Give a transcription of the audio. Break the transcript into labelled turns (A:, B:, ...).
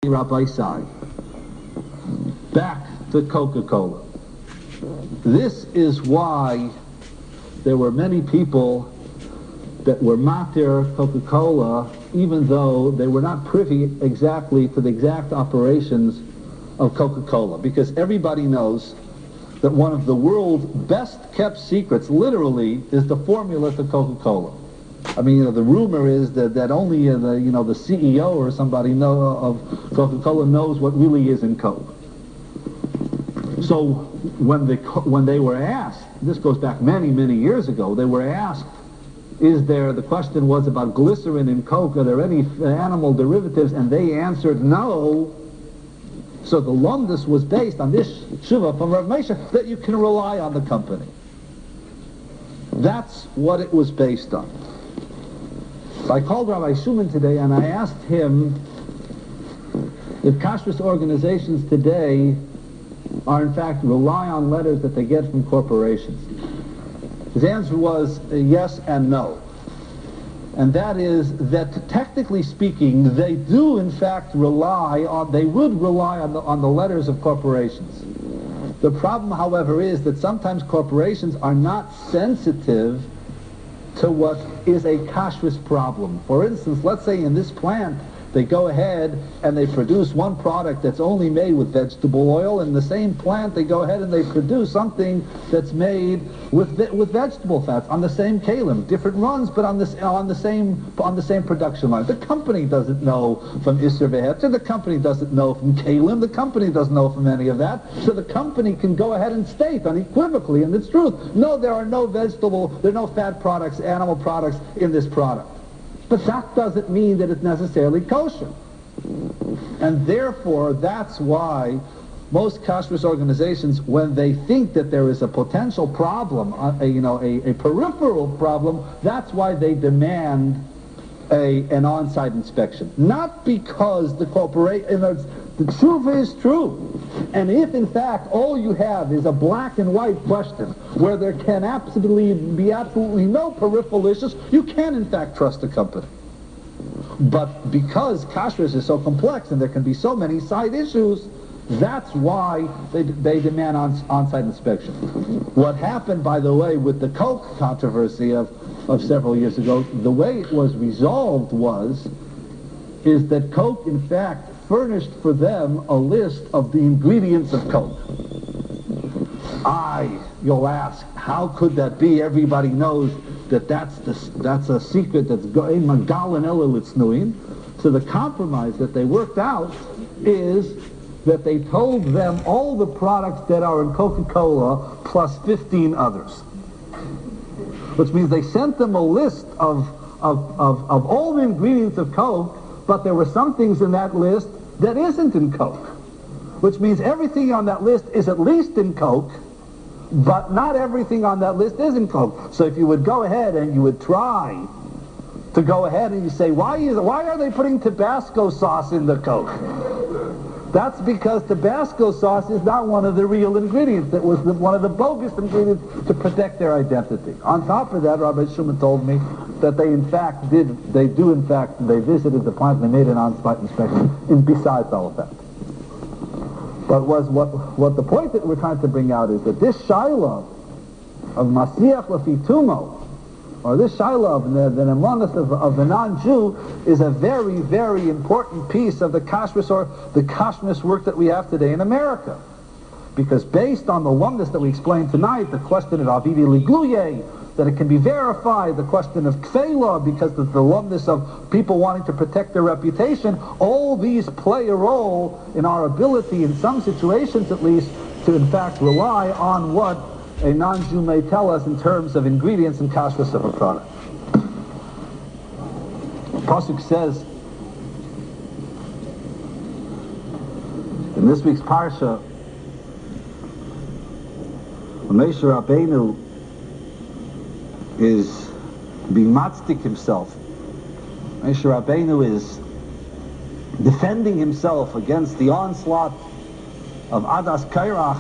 A: Rabbi Sai. Back to Coca-Cola. This is why there were many people that were matir Coca-Cola, even though they were not privy exactly to the exact operations of Coca-Cola, because everybody knows that one of the world's best kept secrets, literally, is the formula to Coca-Cola. I mean, the rumor is that only the CEO or somebody of Coca-Cola knows what really is in Coke. So when they were asked, this goes back many years ago, they were asked, the question was about glycerin in Coke, are there any animal derivatives? And they answered no. So the lumdus was based on this tshuva from Rav Moshe that you can rely on the company. That's what it was based on. So I called Rabbi Shuman today and I asked him if kashrus organizations today are in fact rely on letters that they get from corporations. His answer was yes and no. And that is that technically speaking, they do in fact they would rely on the letters of corporations. The problem, however, is that sometimes corporations are not sensitive to what is a kashrus problem. For instance, let's say in this plant, they go ahead and they produce one product that's only made with vegetable oil. In the same plant, they go ahead and they produce something that's made with vegetable fats on the same kalim, different runs, but on the same production line. The company doesn't know from Isser Vehetzer. The company doesn't know from kalim. The company doesn't know from any of that. So the company can go ahead and state unequivocally in its truth, no, there are no fat products, animal products in this product. But that doesn't mean that it's necessarily kosher. And therefore, that's why most kashrus organizations, when they think that there is a potential problem, a peripheral problem, that's why they demand an on-site inspection. Not because the corporation, the truth is true. And if in fact all you have is a black and white question where there can be absolutely no peripheral issues, you can in fact trust the company. But because kashrus is so complex and there can be so many side issues, that's why they demand on-site inspection. What happened, by the way, with the Coke controversy of several years ago, the way it was resolved is that Coke in fact furnished for them a list of the ingredients of Coke. You'll ask, how could that be? Everybody knows that that's a secret that's going magal and litznuin. So the compromise that they worked out is that they told them all the products that are in Coca-Cola plus 15 others. Which means they sent them a list of all the ingredients of Coke, but there were some things in that list that isn't in Coke. Which means everything on that list is at least in Coke, but not everything on that list is in Coke. So if you would go ahead and you would try to go ahead and you say, why are they putting Tabasco sauce in the Coke? That's because Tabasco sauce is not one of the real ingredients. That was one of the bogus ingredients to protect their identity. On top of that, Rabbi Shuman told me that they visited the plant and they made an on-site inspection besides all of that. But what the point that we're trying to bring out is that this shiloh of Masiach Lefitumo, or this shiloh of the nemanus of the non-Jew, is a very, very important piece of the kashrus or the kashrus work that we have today in America. Because based on the lumdus that we explained tonight, the question of Avivi Ligluye, that it can be verified, the question of kfela, because of the lumdus of people wanting to protect their reputation, all these play a role in our ability, in some situations at least, to in fact rely on what a non-Jew may tell us in terms of ingredients and kashrus of a product. Pasuk says in this week's parsha, Moshe Rabbeinu is being matzdik himself. Moshe Rabbeinu is defending himself against the onslaught of Adas Kairach,